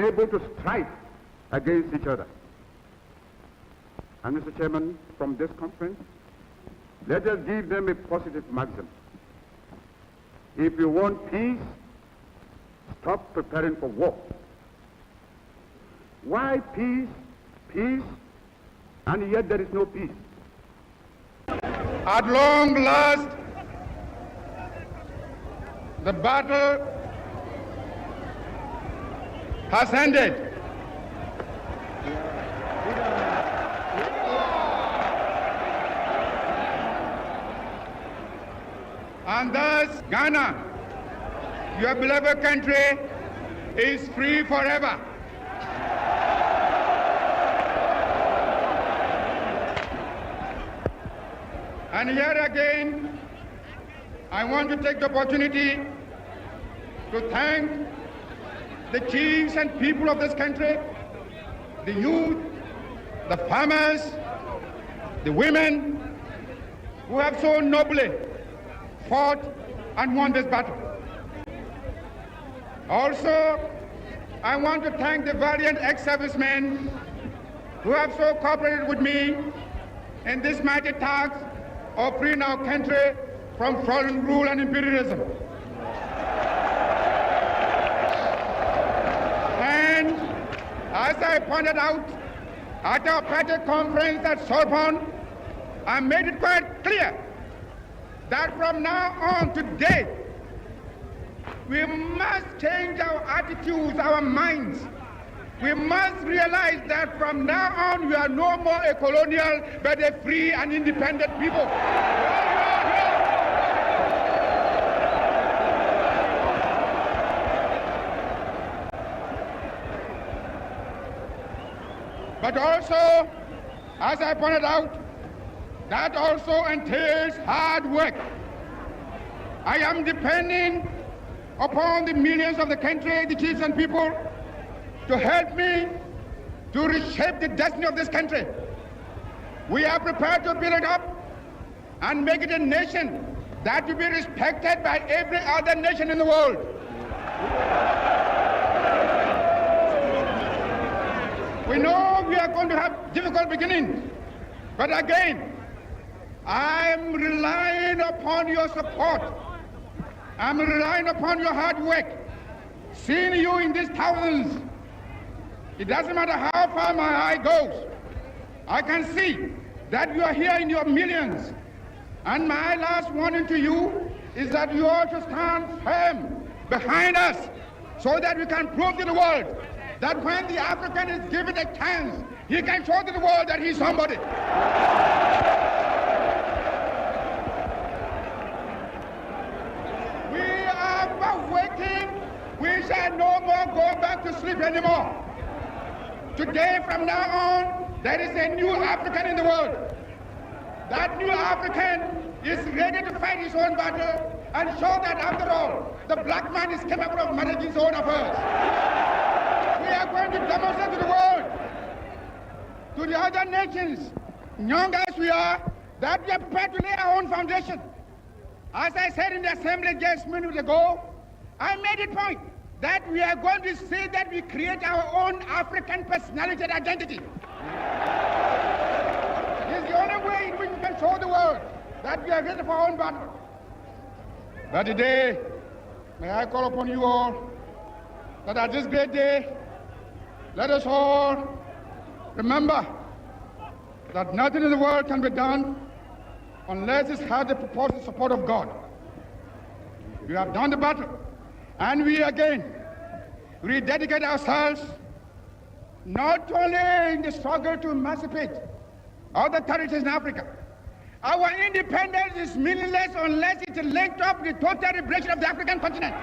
able to strive against each other. And Mr. Chairman, from this conference, let us give them a positive maxim. If you want peace, stop preparing for war. Why peace, peace, and yet there is no peace? At long last, the battle has ended. And thus, Ghana, your beloved country, is free forever. And here again, I want to take the opportunity to thank the chiefs and people of this country, the youth, the farmers, the women, who have so nobly fought and won this battle. Also, I want to thank the valiant ex-servicemen who have so cooperated with me in this mighty task of freeing our country from foreign rule and imperialism. And as I pointed out at our party conference at Sorbonne, I made it quite clear that from now on today, we must change our attitudes, our minds. We must realize that from now on, we are no more a colonial, but a free and independent people. But also, as I pointed out, that also entails hard work. I am depending upon the millions of the country, the chiefs and people, to help me to reshape the destiny of this country. We are prepared to build it up and make it a nation that will be respected by every other nation in the world. We know we are going to have difficult beginnings, but again, I'm relying upon your support. I'm relying upon your hard work. Seeing you in these thousands, it doesn't matter how far my eye goes. I can see that you are here in your millions. And my last warning to you is that you ought to stand firm behind us so that we can prove to the world that when the African is given a chance, he can show to the world that he's somebody. We are waking. We shall no more go back to sleep anymore. Today, from now on, there is a new African in the world. That new African is ready to fight his own battle and show that, after all, the black man is capable of managing his own affairs. We are going to demonstrate to the world, to the other nations, young as we are, that we are prepared to lay our own foundation. As I said in the assembly just a minute ago, I made a point that we are going to say that we create our own African personality and identity. It's the only way in which we can show the world that we are ready for our own battle. But today, may I call upon you all that at this great day, let us all remember that nothing in the world can be done unless it has the purported support of God. We have done the battle, and we again rededicate ourselves not only in the struggle to emancipate other territories in Africa. Our independence is meaningless unless it's linked up with the total liberation of the African continent.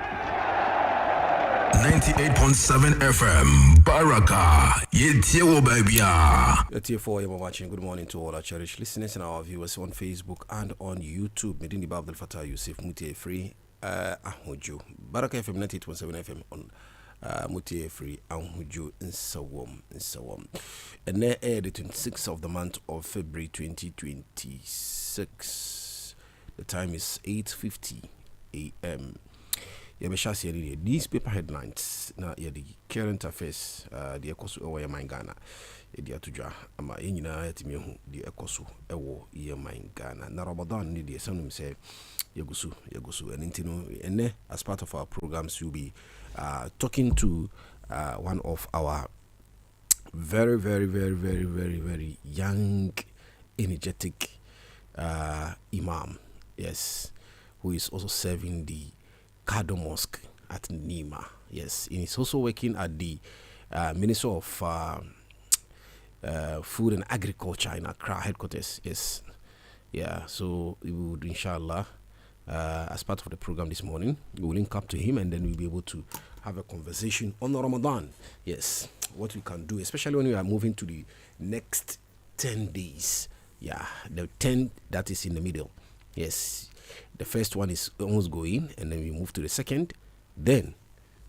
98.7 FM, Baraka, Yetiewo Babia. Yetiewo, you're watching. Good morning to all our cherished listeners and our viewers on Facebook and on YouTube. Medini Babdel Fatah Yusuf Mutie Free, Ahuju. Baraka FM 98.7 FM on Mutie Free, Ahuju, and so on. And they aired the 26th of the month of February 2026. The time is 8:50 a.m. yɛbɛhyɛ aseɛ ne newspaper headlines na yɛde current affairs deɛ ɛkɔ so ɛwɔ yɛman Ghana yɛde ato dwa ama yɛn nyinaa yɛtumi ahu deɛ ɛkɔ so ɛwɔ yɛman Ghana na Ramadan ne deɛ sɛnom sɛ yɛgu so ɛno nti no ɛnɛ as part of our programs we'll be talking to one of our very young, energetic imam, yes, who is also serving the Kado Mosque at Nima, yes, and he's also working at the Ministry of Food and Agriculture in Accra headquarters, yes, yeah, so we would inshallah as part of the program this morning we will link up to him and then we'll be able to have a conversation on Ramadan, yes, what we can do, especially when we are moving to the next 10 days. Yeah, the 10 that is in the middle. Yes, the first one is almost going, and then we move to the second, then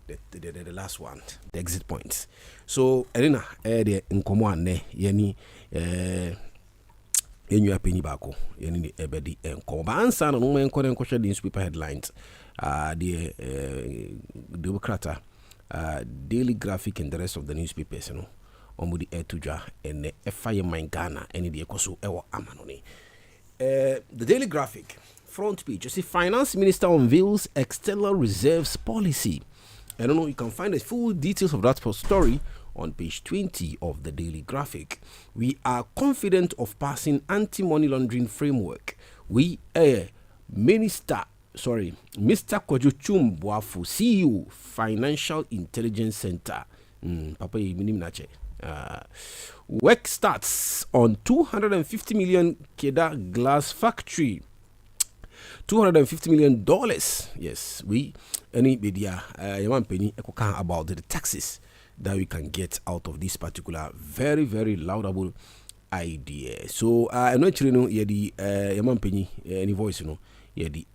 the last one, the exit points. So, Elena, the nkomo ane yani yenyu apeni bako yani ni ebedi nkomo. Ba ansa na no enko the newspaper headlines. The Democrat, Daily Graphic and the rest of the newspapers, you know, omudi etuja and fire mine Ghana and the ekoso ewa amanoni. The Daily Graphic front page, you see, Finance Minister unveils external reserves policy. I don't know, you can find the full details of that story on page 20 of the Daily Graphic. We are confident of passing anti-money laundering framework. We Mr. Kojo Chumbuafu, CEO, Financial Intelligence Center. Papa Nache. Work starts on 250 million Keda glass factory. $250 million. Yes, we any media yaman penny about the taxes that we can get out of this particular very laudable idea. So I know you know the yaman penny any voice, you know. Yeah, the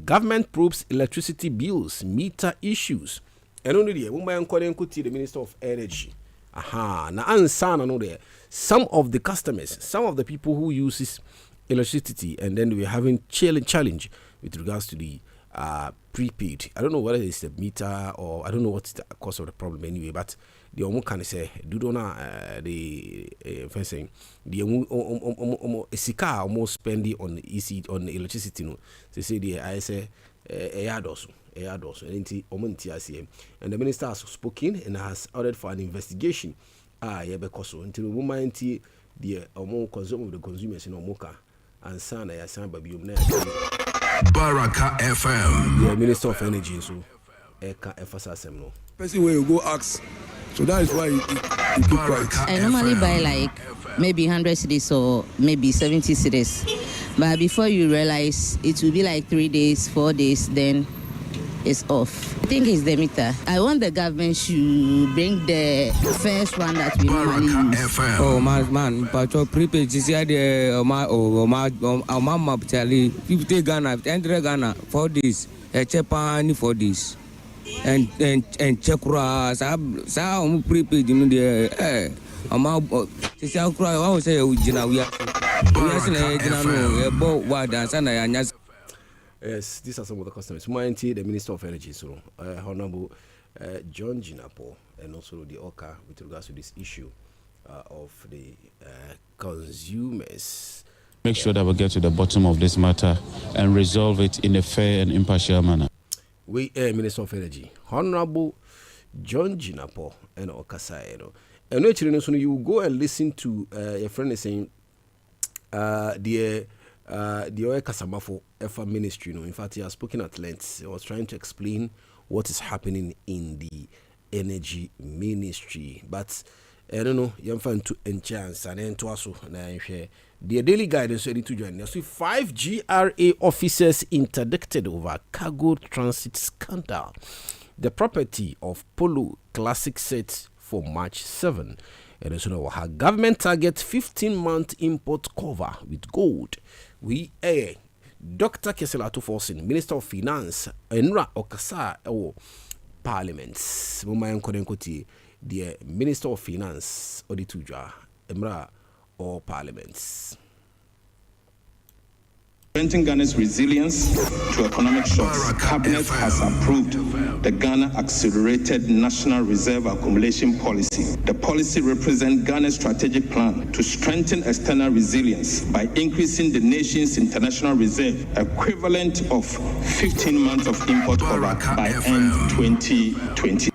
government probes electricity bills, meter issues. And only the woman calling the Minister of Energy. Na ansana no there. Some of the customers, some of the people who uses electricity, and then we're having challenge with regards to the prepaid. I don't know whether it's the meter or I don't know what's the cause of the problem anyway, but the omo can say do the fencing the esika almost spending on EC on electricity no. They say the I say and the minister has spoken and has ordered for an investigation. Because until the woman the consume of the consumers in Omoka and Sana Yasan Babi Baraka FM. The Minister of Energy, so Eka Efasasem no. Person where you go ask. So that is why you keep quiet. I normally buy like maybe 100 cedis or maybe 70 cedis. But before you realize it will be like 3 days, 4 days, then it's off. I think it's the meter. I want the government to bring the first one that we normally use. Oh man, but your prepaid is here the mama Charlie. People take Ghana, enter Ghana 4 days. Chepani 4 days. And Chekura, sa prepaid in the ama sisi akura wa say ujina we are no what dance and I. Yes, these are some of the customers. Mighty, the Minister of Energy, so Honorable John Jinapo, and also the OCA with regards to this issue of the consumers. Make sure that we get to the bottom of this matter and resolve it in a fair and impartial manner. We Minister of Energy, Honorable John Jinapo, and OCA, and actually, so you go and listen to your friend is saying the Oil Kasamafo Efa ministry, in fact, he has spoken at length. He was trying to explain what is happening in the energy ministry. But I don't know, you find to enchance and then to also the daily guidance ready to join us. 5 GRA officers interdicted over cargo transit scandal. The property of Polo Classic set for March 7. And also her government target 15-month import cover with gold. We Dr. Keselato Forsin, Minister of Finance, Nhyira Okasa Parliament. Mumayan Kodenkoti, the Minister of Finance, Odituja, Nhyira or Parliaments. Preventing Ghana's resilience to economic shocks, Baraka Cabinet FM. has approved the Ghana Accelerated National Reserve Accumulation Policy. The policy represents Ghana's strategic plan to strengthen external resilience by increasing the nation's international reserve, equivalent of 15 months of import cover Baraka by FM. end 2020.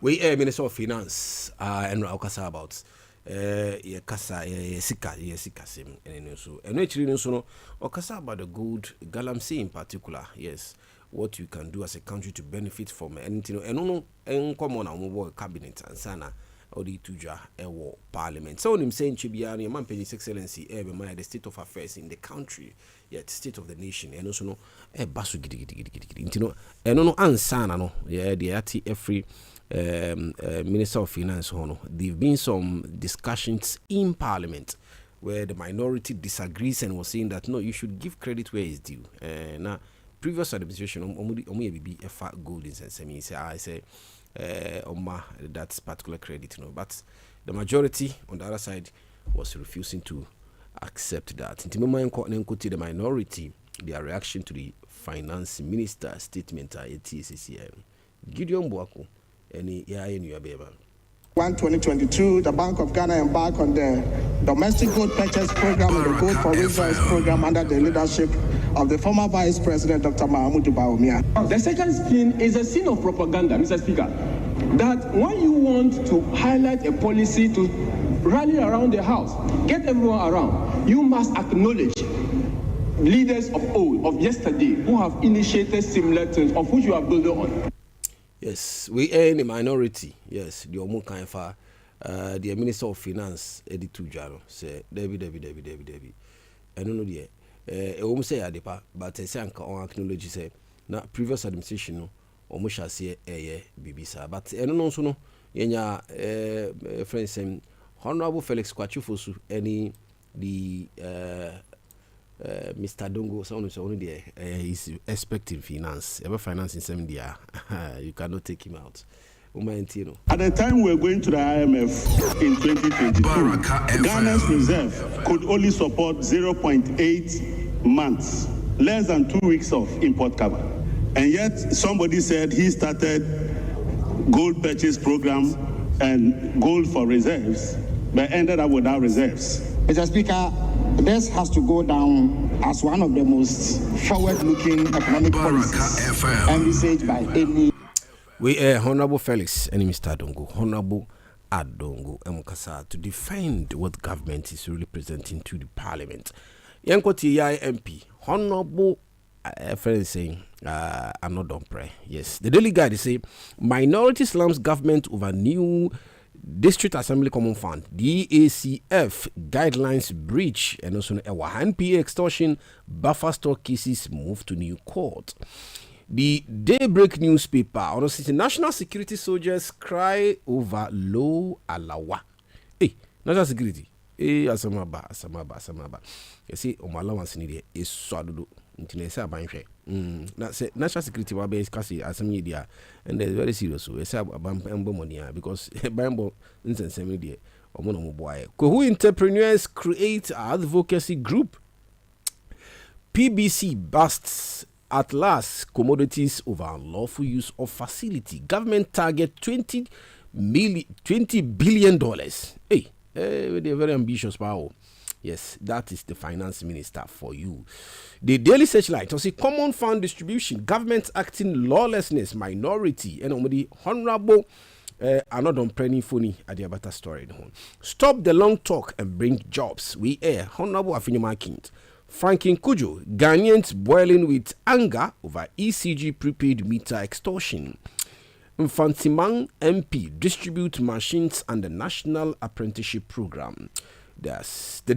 We Minister of Finance and Raukasa about ye kasa ye sika sim and so and actually so no okasa about the good galamsey in particular. Yes, what you can do as a country to benefit from anything and no en common on cabinet and sana or the tuja war parliament. So him saying Chibiani your man Penny's excellency the state of affairs in the country, yet state of the nation and also no basu gidi no and no ansana no yeah the ati every Minister of Finance, there've been some discussions in Parliament where the minority disagrees and was saying that no, you should give credit where it's due. Now, previous administration, be a fat gold in semi. I say, that's particular credit, but the majority on the other side was refusing to accept that. In the minority, their reaction to the finance minister statement at TCCM. Gideon Boako. 2022, the Bank of Ghana embarked on the domestic gold purchase program and the gold for reserves program under the leadership of the former Vice President Dr. Mahamudu Bawumia. The second spin is a scene of propaganda, Mr. Speaker, that when you want to highlight a policy to rally around the house, get everyone around, you must acknowledge leaders of old, of yesterday, who have initiated similar things of which you are building on. Yes, we are in the minority. Yes, the Omo Kanfa, the Minister of Finance, Eddie Tujaro, say, Debbie. I don't know the almost say Adepa, but I say on acknowledge say, na previous administration, no, Omo shall say, Bibisa, but I don't know so no, Yenya, friends, Honorable Felix Kwachufosu, any the Mr. Dongo, someone is only there. He's expecting finance. Ever finance in 70 years, you cannot take him out. At the time we were going to the IMF in 2022, Ghana's reserve could only support 0.8 months, less than 2 weeks of import cover. And yet somebody said he started gold purchase program and gold for reserves, but ended up without reserves. Mr. Speaker, this has to go down as one of the most forward-looking economic policies envisaged by any. We Honorable Felix and Mr. Adongo, Honorable Adongo Mukasa to defend what government is really presenting to the Parliament. Yankoti MP, Honorable friend saying, I'm not done pray. Yes, the Daily Guide say minority slums government over new District Assembly Common Fund, DACF guidelines breach, and also a NPA extortion buffer stock cases move to new court. The Daybreak newspaper, honestly, national security soldiers cry over low alawa. Hey, national security. Hey, asamaba. You see, on my allowance in the is swallowed. National security will be kasi asam media and they're very serious. So it's about money because Bambo instance media or monomoboy. Who entrepreneurs create advocacy group. PBC busts at last commodities over unlawful use of facility. Government target $20 billion. Hey, they're very ambitious power. Yes, that is the finance minister for you. The Daily Searchlight was a common fund distribution, government acting lawlessness, minority, and only honorable another penny funny at the Abata story. Stop the long talk and bring jobs. We air Honorable Afinyama Kint. Franklin Kujo, Ghanaians boiling with anger over ECG prepaid meter extortion. Mfantimang MP distribute machines and the National Apprenticeship Program. That's the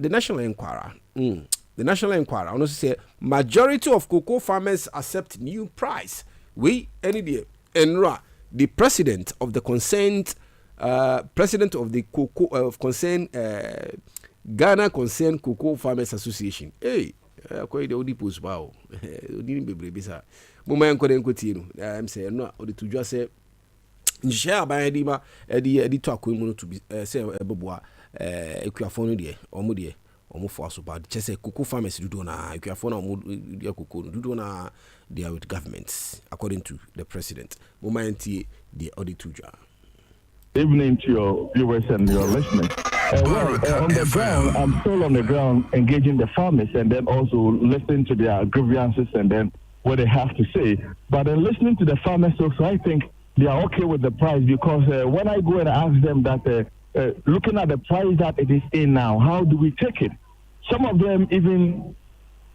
National Enquirer. The National Enquirer honestly say majority of cocoa farmers accept new price. We any day Enra, the president of the concerned cocoa of concerned Ghana Concerned Cocoa Farmers Association. Hey, quite the Odipus bow. Didn't be bribisa. Moment couldn't continue. I'm saying no, or to just say share by Edima, Eddie to a to be say a boboa, equiaphone dear, or moody, omo for so bad just say cocoa farmers do na you can for na omo cocoa do na they are with governments according to the president. Momenti the auditor. Evening to your viewers and your listeners. On the ground, I'm still on the ground engaging the farmers and then also listening to their grievances and then what they have to say. But then listening to the farmers also, I think they are okay with the price because when I go and ask them that looking at the price that it is in now, how do we take it? Some of them even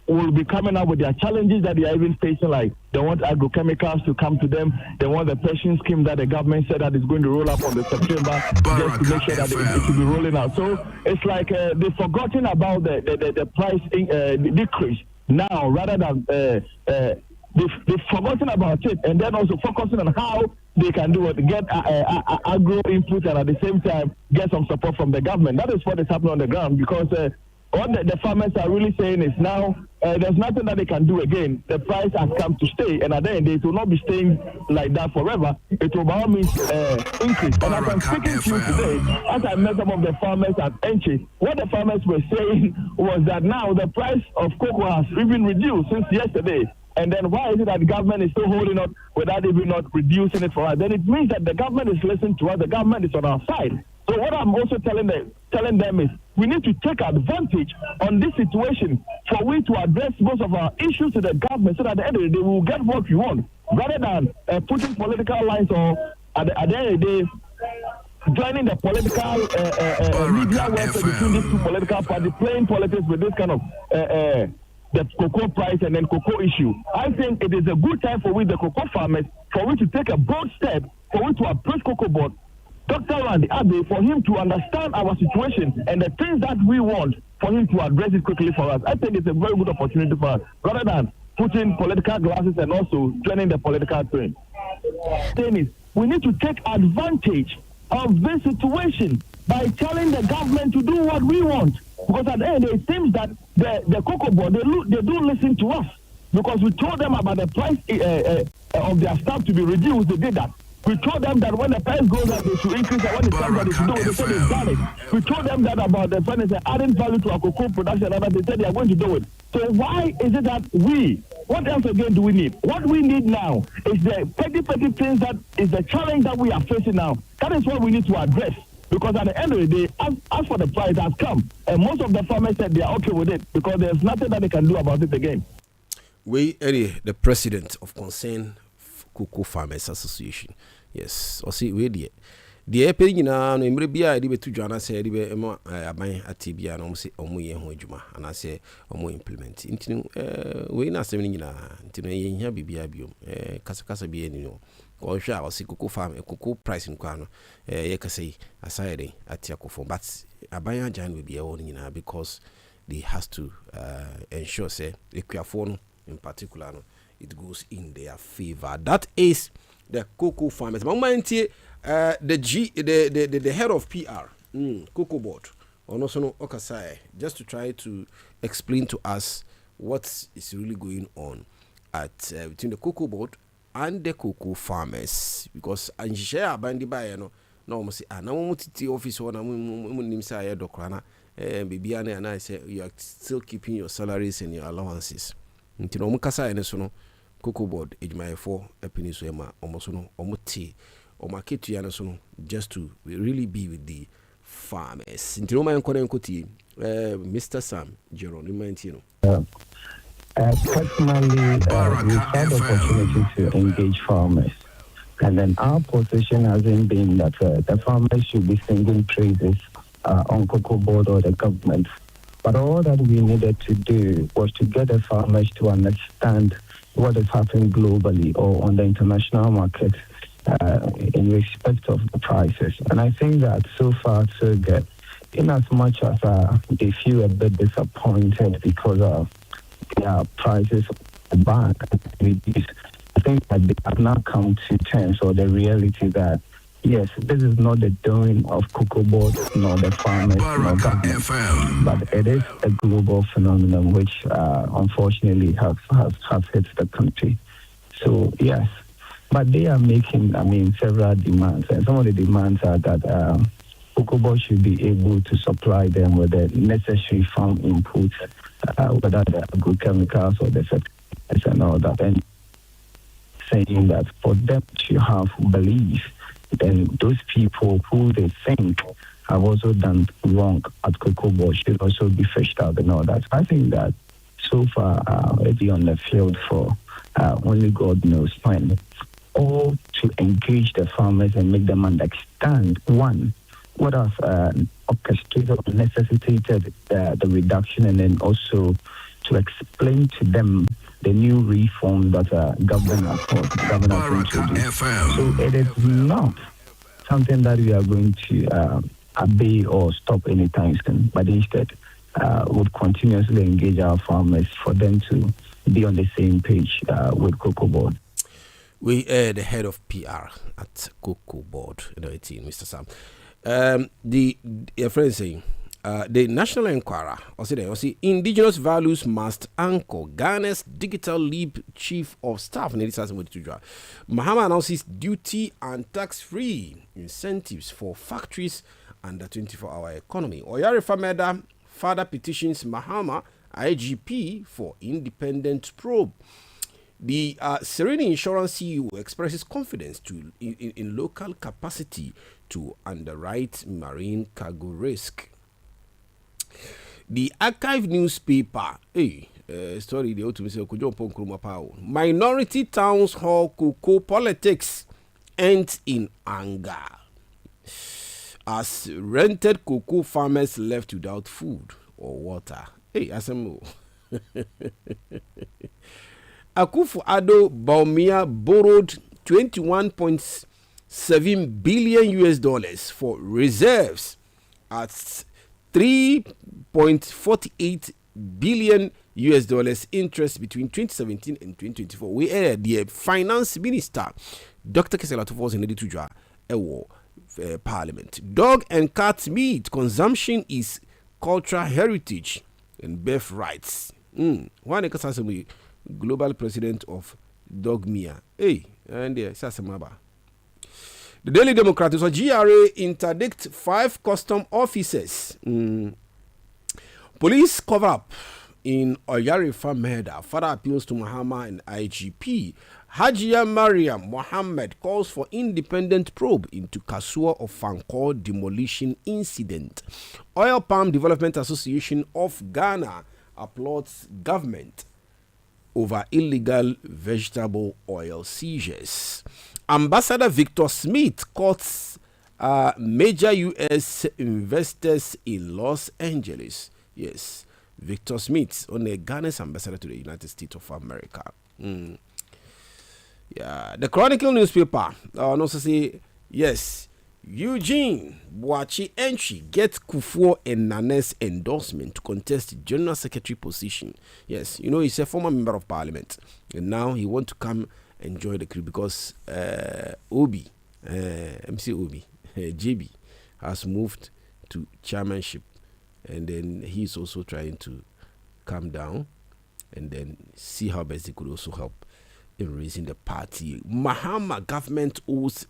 will be coming up with their challenges that they are even facing, like they want agrochemicals to come to them, they want the pension scheme that the government said that is going to roll up on the September just to make sure that it will be rolling out. So it's like they've forgotten about the price decrease now rather than they've forgotten about it and then also focusing on how they can do it, get agro input and at the same time get some support from the government. That is what is happening on the ground because what the farmers are really saying is now there's nothing that they can do again. The price has come to stay, and at the end, it will not be staying like that forever. It will by all means increase. And as I'm speaking to you today, as I met some of the farmers at Enchi, what the farmers were saying was that now the price of cocoa has even reduced since yesterday. And then why is it that the government is still holding on without even not reducing it for us? Then it means that the government is listening to us. The government is on our side. So what I'm also telling them is we need to take advantage on this situation for we to address most of our issues to the government so that at the end of the day we will get what we want rather than putting political lines or at the end of the day joining the political media warfare between these two political parties, playing politics with this kind of the cocoa price and then cocoa issue. I think it is a good time for we, the cocoa farmers, for we to take a bold step, for we to approach Cocoa Board, Dr. Randy Abe, for him to understand our situation and the things that we want, for him to address it quickly for us. I think it's a very good opportunity for us, rather than putting political glasses and also joining the political train. Thing is, we need to take advantage of this situation by telling the government to do what we want. Because at the end, it seems that the Cocoa Board, they do listen to us. Because we told them about the price of their staff to be reduced, they did that. We told them that when the price goes up, they should increase, and when it's time that they should do it, they said they've done it. We told them that about the furniture adding value to our cocoa production, and they said they are going to do it. So why is it that what else again do we need? What we need now is the petty things that is the challenge that we are facing now. That is what we need to address. Because at the end of the day, as for the price has come, and most of the farmers said they are okay with it because there's nothing that they can do about it again. We, Eddie, the president of Concerned Cocoa Farmers Association. Yes, or see, we did. The airpay now, no, maybe I did to Joanna said, I buy a TBA and almost a more juma, and I say, or more implement. Into we not sending in a Tinay Bibiabium, Casacasa be any no. Or shall see cocoa farm, a cocoa price in Quano, Yakase, aside at Tiaco, but a buyer giant will be owning her because they has to ensure, say, Equiaphone in particular, it goes in their favor. That is the cocoa farmers. The head of PR, Cocoa Board, or no sono Okasai, just to try to explain to us what is really going on at between the Cocoa Board and the cocoa farmers, because and share bandi by no almost say na mo titi office or na mo nim say docrana baby and I say you are still keeping your salaries and your allowances. Nti no mo kasa ene so no Cocoa Board ejuma for epini so ma omo so no omo ti o market ya so no just to really be with the farmers. Nti no man konen koti Mr. Sam Geronimo Ntino. Personally, we've had the opportunity to engage farmers. And then our position hasn't been that the farmers should be singing praises on Cocoa Board or the government. But all that we needed to do was to get the farmers to understand what is happening globally or on the international market in respect of the prices. And I think that so far, so good. In as much as they feel a bit disappointed because their prices back reduced, I think that they have now come to terms or the reality that yes, this is not the doing of Cocoa Board nor the farmers nor government, but it is a global phenomenon which unfortunately has hit the country. So yes, but they are making several demands, and some of the demands are that Cocoa Board should be able to supply them with the necessary farm inputs, whether the agrochemicals or the fertilizers and all that. And saying that for them to have belief, then those people who they think have also done wrong at Cocoa Board should also be fished out and all that. I think that so far, maybe on the field for only God knows when, or to engage the farmers and make them understand, one, what has orchestrated or necessitated the reduction, and then also to explain to them the new reforms that government has introduced. So it is not something that we are going to obey or stop anytime soon, but instead would continuously engage our farmers for them to be on the same page with Cocoa Board. We are the head of PR at Cocoa Board, Mr. Sam. The friend is saying, the National Enquirer, indigenous values must anchor Ghana's digital leap chief of staff. Mahama announces duty and tax-free incentives for factories under 24-hour economy. Oyarifa Meda further petitions Mahama IGP for independent probe. The Serene Insurance CEO expresses confidence in local capacity to underwrite marine cargo risk. The Archive newspaper, story the ultimate minority towns hall cocoa politics ends in anger as rented cocoa farmers left without food or water. Asemo. Akufo-Addo Bawumia borrowed $21.7 billion for reserves at $3.48 billion interest between 2017 and 2024. We are the finance minister, Dr. Kesela Tufos in Tujwa, Parliament. Dog and cat meat consumption is cultural heritage and birthrights. One global president of Dogmia. And Sasamaba. The Daily Democrat is a GRA interdict 5 custom officers. Police cover up in Oyarifa murder. Further appeals to Mahama and IGP. Hajia Mariam Mohammed calls for independent probe into Kasua of Fankor demolition incident. Oil Palm Development Association of Ghana applauds government over illegal vegetable oil seizures. Ambassador Victor Smith courts major U.S. investors in Los Angeles. Yes, Victor Smith, on a Ghana's ambassador to the United States of America. Yeah, the Chronicle newspaper also say, yes, Eugene Boachi entry gets Kufuor and Nane's endorsement to contest General Secretary position. Yes, you know, he's a former member of parliament. And now he wants to come and join the crew because Obi, MC Obi, JB, has moved to chairmanship. And then he's also trying to come down and then see how best he could also help in raising the party. Mahama government owes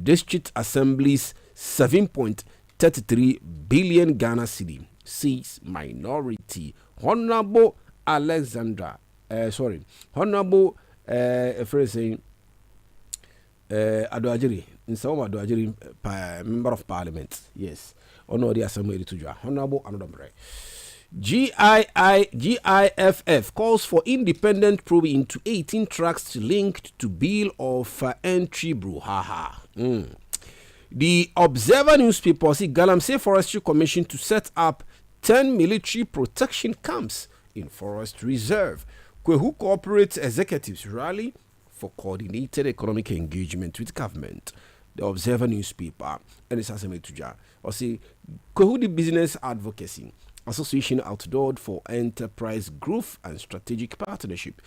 district assemblies 7.33 billion Ghana cedi, says minority. Honorable Honorable saying Adoajiri, in some Adoajiri, member of parliament. Yes, Honorable Assembly to Honorable Anodambre. GIFF calls for independent probe into 18 tracks linked to bill of entry brouhaha. The Observer newspaper see Galamsey Forestry Commission to set up 10 military protection camps in Forest Reserve. Kwehu Corporate Executives rally for coordinated economic engagement with government. The Observer newspaper and its assembly to or say Kwehu the Business Advocacy Association outdoored for enterprise growth and strategic partnership.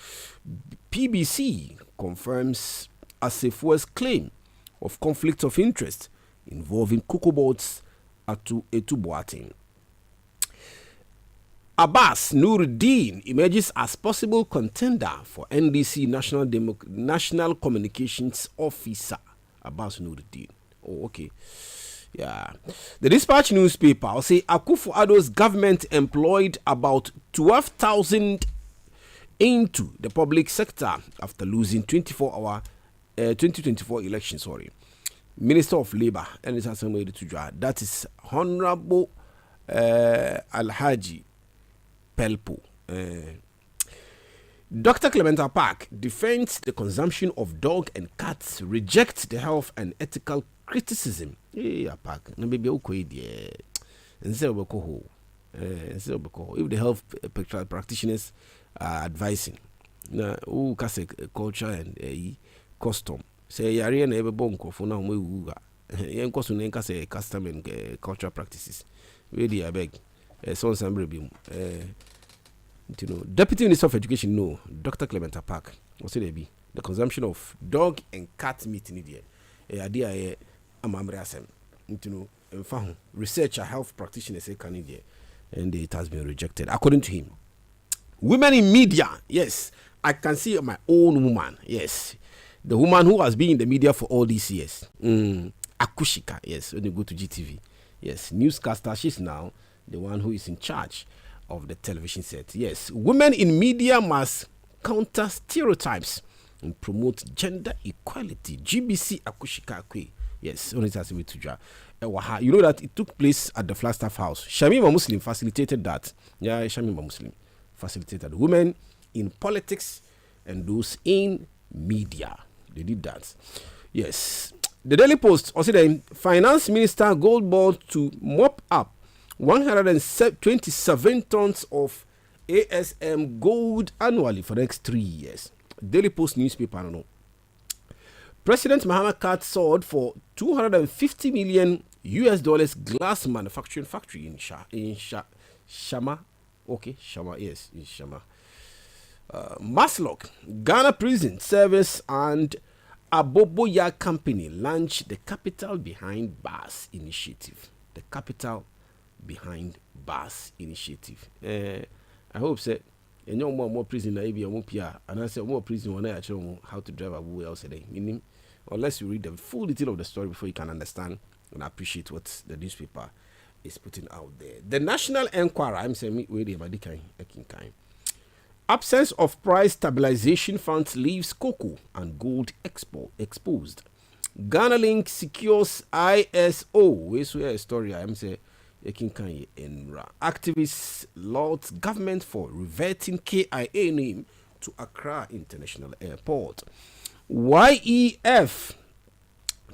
PBC confirms Assefue's claim of conflict of interest involving cocoa boards at Etubuating. Abbas Nuruddin emerges as possible contender for NDC National Communications Officer. Abbas Nuruddin. Oh, okay. Yeah. The Dispatch newspaper, I'll say Akufo-Addo's government employed about 12,000 into the public sector after losing 2024 election. Sorry. Minister of Labour, and it's somewhere to draw. That is Honorable Alhaji Pelpo. Dr. Clementa Park defends the consumption of dog and cats, rejects the health and ethical criticism. Yeah, Park. No baby okay there. If the health practitioners are advising, na who can say culture and custom. Say yari na ebe bonko for na we wuga. Yen koso na say custom and cultural practices. We dey abeg. So sambre bi Deputy Minister of Education, no, Dr. Clementa Park, what's it be? The consumption of dog and cat meat in India. Idea amamre asem. Researcher, health practitioners say Canada, and it has been rejected. According to him, women in media, yes, I can see my own woman, yes, the woman who has been in the media for all these years, Akushika, yes, when you go to GTV, yes, newscaster, she's now the one who is in charge of the television set. Yes, women in media must counter stereotypes and promote gender equality. GBC Akushika Kwe. Yes, only has to be to draw. You know that it took place at the Flagstaff House. Shamima Muslim facilitated that. Yeah, Shamima Muslim facilitated women in politics and those in media. They did that. Yes. The Daily Post also then Finance Minister Goldboard to mop up 127 tons of ASM gold annually for the next 3 years. Daily Post newspaper, I don't know. President Muhammad Kat sold for $250 million glass manufacturing factory in Shama. Okay, Shama, yes, in Shama. Maslock, Ghana Prison Service and Aboboya Company launched the Capital Behind Bars initiative. The Capital Behind Bars initiative. I hope that you know more prison na ebi more PR and I say more prison when I actually how to drive a boy else today. Meaning, unless you read the full detail of the story before you can understand and appreciate what the newspaper is putting out there. The National Enquirer, I'm saying where they kind. Absence of price stabilization funds leaves cocoa and gold exposed. Ghana Link secures ISO. Where's a story I'm saying. Activists laud government for reverting KIA name to Accra International Airport. YEF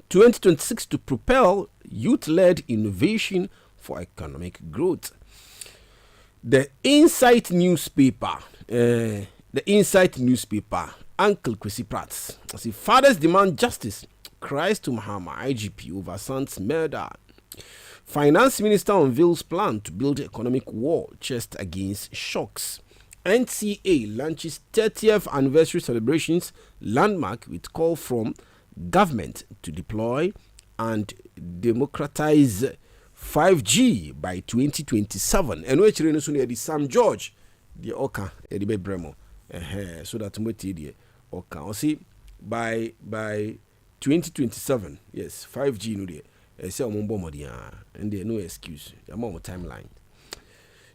2026 to propel youth-led innovation for economic growth. The Insight newspaper, Uncle Chrissy Pratt. Fathers demand justice. Cries to Mahama IGP over son's murder. Finance Minister unveils plan to build economic war chest against shocks. NCA launches 30th anniversary celebrations landmark with call from government to deploy and democratize 5G by 2027. And which the Sam George, the Oka, the Bremo, so that the Oka. See by 2027, yes, 5G no there. And there no excuse. I'm on timeline.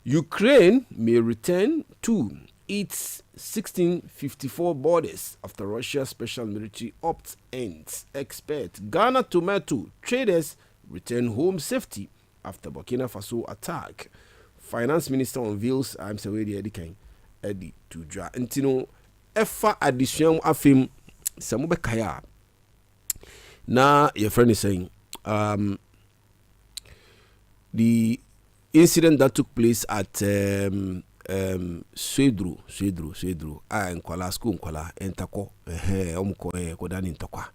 Ukraine may return to its 1654 borders after Russia's special military opt ends. Expert Ghana tomato traders return home safety after Burkina Faso attack. Finance Minister unveils I'm sorry Eddie to draw. Antino Efa addition afim Samube Kaya. Now your friend is saying the incident that took place at Swedru Nkwala school Nkwala Entako Kodani Ntokwa.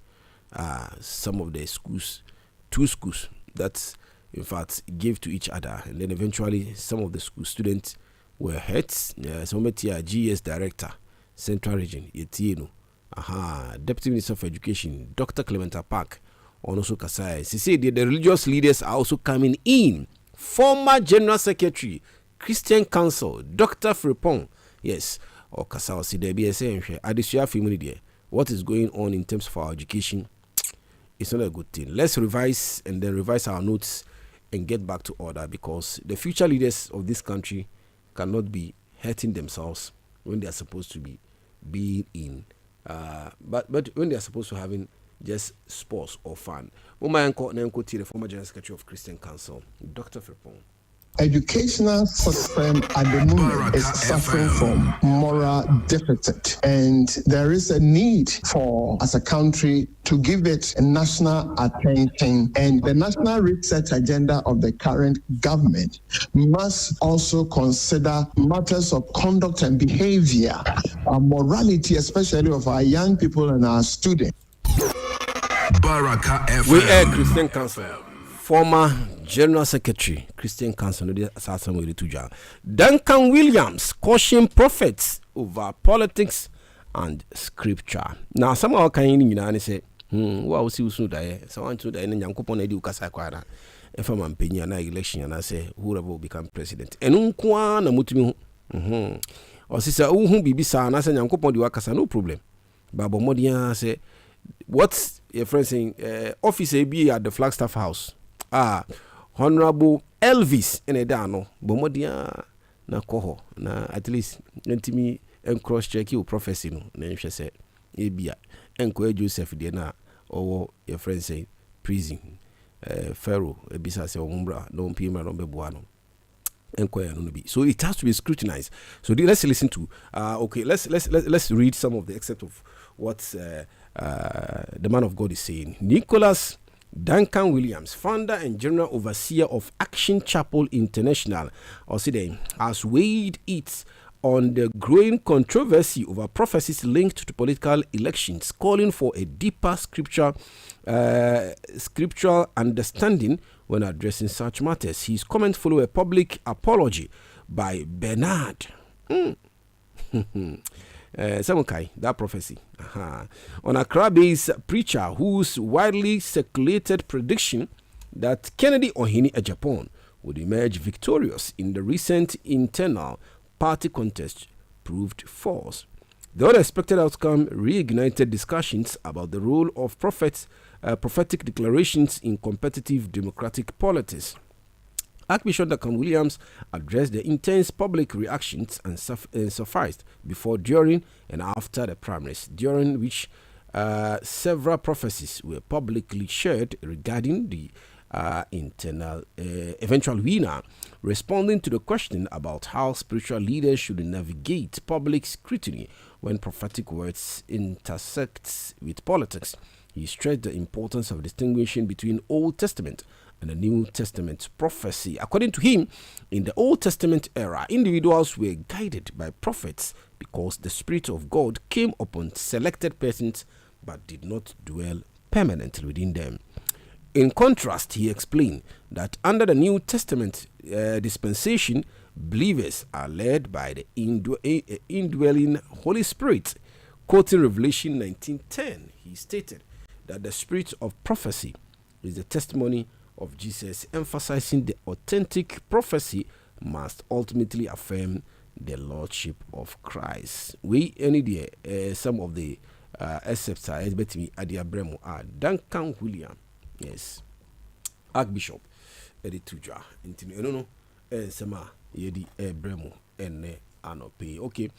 Some of the schools, 2 schools that in fact gave to each other, and then eventually some of the school students were hurt. Some GS Director Central Region Yetieno. Deputy Minister of Education Dr. Clementa Park also Kasai. She said the religious leaders are also coming in. Former General Secretary Christian Council Dr. Fripong, yes, or Kasai see the BSA Adesua family there. What is going on in terms of our education? it's not a good thing. Let's revise and then revise our notes and get back to order, because the future leaders of this country cannot be hurting themselves when they are supposed to be being in but when they are supposed to having just sports or fun. The former General Secretary of Christian Council, Dr. Frepong. Educational system at the moment is suffering from moral deficit, and there is a need for, as a country, to give it a national attention. And the national research agenda of the current government must also consider matters of conduct and behavior, morality, especially of our young people and our students. Baraka FM. We are Christian Council. Former General Secretary, Christian Council, Duncan Williams caution prophets over politics and scripture. Now, some of our kind say, what was you soon die? So I want to die in Yankopon Edu Kasakwara. If I'm penny an election and I say, whoever will become president. And unkwan a mutimi. Or sister, who be sana and Yankopon di Wakasa, no problem. Babo Modia say, what's your friend saying? Office AB at the Flagstaff House. Honorable Elvis Enedano Bomodia na koho na at least ntimi en cross check your prophecy no na nhwe se ebia enko Joseph de na owo your friend say prison Pharaoh ebisa se ombra don pima no beboa no enko ya no bi, so it has to be scrutinized. So let's listen to okay, let's read some of the excerpt of what the man of God is saying. Nicholas Duncan Williams, founder and general overseer of Action Chapel International, has weighed it on the growing controversy over prophecies linked to political elections, calling for a deeper scriptural understanding when addressing such matters. His comments follow a public apology by Bernard. That prophecy on Accra-based preacher whose widely circulated prediction that Kennedy Ohini Japan would emerge victorious in the recent internal party contest proved false. The unexpected outcome reignited discussions about the role of prophetic declarations in competitive democratic politics. Archbishop Duncan Williams addressed the intense public reactions and sufficed before, during, and after the primaries, during which several prophecies were publicly shared regarding the eventual winner. Responding to the question about how spiritual leaders should navigate public scrutiny when prophetic words intersect with politics, he stressed the importance of distinguishing between Old Testament and the New Testament prophecy. According to him, in the Old Testament era, individuals were guided by prophets because the Spirit of God came upon selected persons but did not dwell permanently within them. In contrast, he explained that under the New Testament dispensation, believers are led by the indwelling Holy Spirit. Quoting Revelation 19:10, he stated that the spirit of prophecy is the testimony of Jesus, emphasizing the authentic prophecy must ultimately affirm the lordship of Christ. We any some of the excerpts are me Adia Bremo are Duncan William, yes, Archbishop Edituja, no Sama Yedi Bremo and Anope. Okay,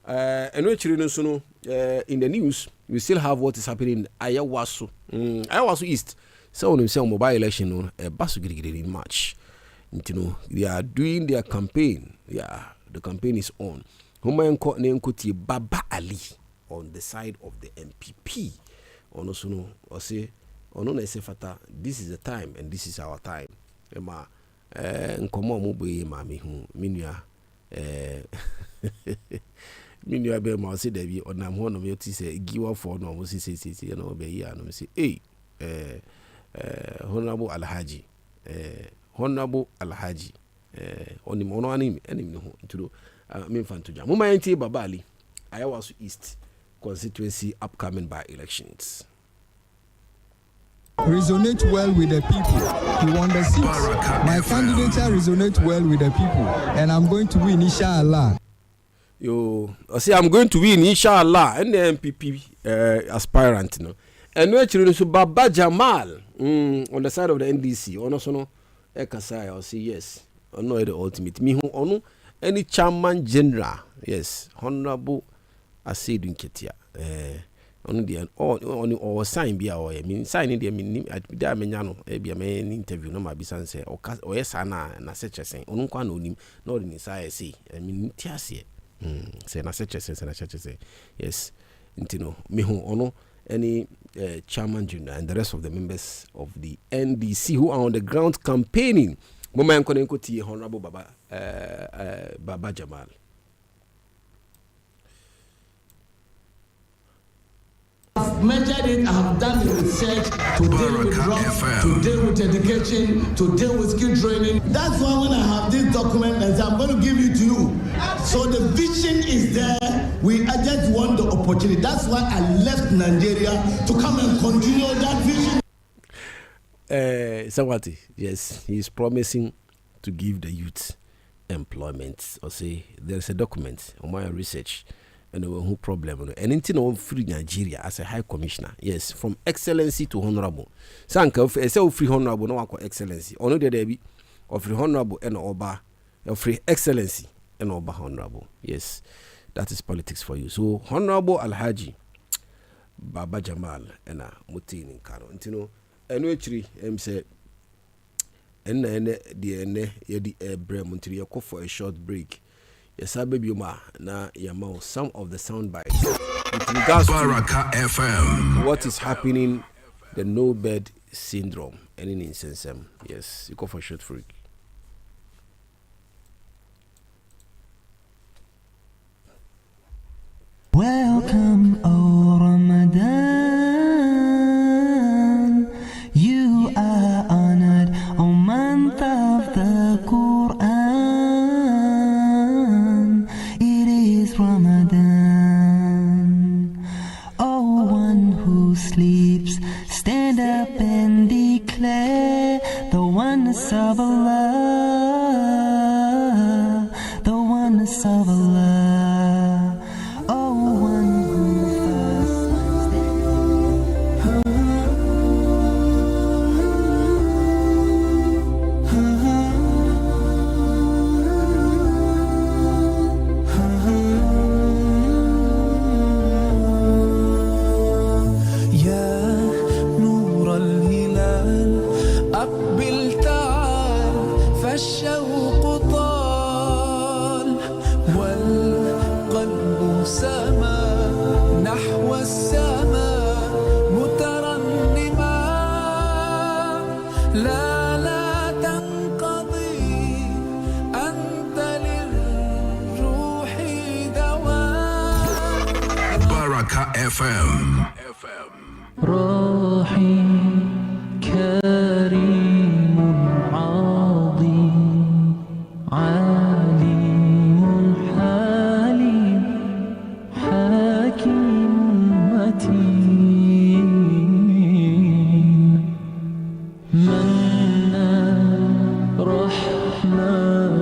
and in the news we still have what is happening in Ayawaso, Ayawaso East. So when say mobile election in March, they are doing their campaign. Yeah, the campaign is on. Baba Ali on the side of the MPP. Onosuno or say fata. This is the time and this is our time. Emma, nkomo muboye mami hu minua minua be ma say there be onam ho no me ti say giwa for no mo say no be here no say Honorable Alhaji, oni mono anim no to me fan to jam. Mama enti Babali, Ayawaso East constituency upcoming by elections. Resonate well with the people. You want the seats. My candidature resonates well with the people, and I'm going to win, inshallah. I say I'm going to win, inshallah. And the MPP aspirant, And actually, so Baba Jamal on the side of the NDC, on also no Ekasai, I'll say yes. Or no, the ultimate. Me who ono any chairman general, yes, Honorable Asedu Nketia. On the or sign be our mean signing the mean at Biamano, be a man interview, no my bisan say, or yes, Anna, and such as saying, Onunquan on him, not in his eye, say, I mean, Tiasie. Say, and such as and such as say, yes, Intino, me who ono. Any chairman junior and the rest of the members of the NDC who are on the ground campaigning. Mama Nkonenkoti, Honorable Baba Jamal. I've measured it, I've done the research to deal with drugs, to deal with education, to deal with skill training. That's why when I have this document, and I'm going to give it to you. So the vision is there. I just want the opportunity. That's why I left Nigeria to come and continue that vision. Sawati, yes, he is promising to give the youth employment. Or say there is a document on my research. And who problem and anything on free Nigeria as a high commissioner, yes, from excellency to honorable. Sanka say free honorable no one excellency. Ono de be of free honorable and oba of free excellency and oba honorable. Yes, that is politics for you. So Honorable Alhaji Baba Jamal and Mutini Karo. Ntino enwechiri say enne yedi ebre muntiri yako for a short break. Yes, baby, na yamao some of the sound bites with regards Baraka to FM. What is happening, the no bed syndrome, any instance. Yes, you go for a short break. Welcome, O Ramadan. You are honored, O month of the Quran. It is Ramadan. O one who sleeps, stand up and declare the oneness of Allah, the oneness of Allah. فالشوق طال والقلب سما نحو السماء مترنما لا تنقضي أنت للروح دواء. Baraka FM. روحي كريم عظيم عليم حليم حكيم متين منان رحمن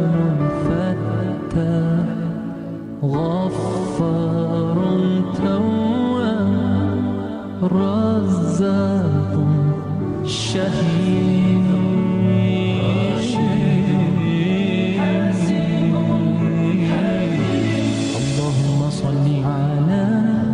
فتاح غفار تواب رزاق شهيد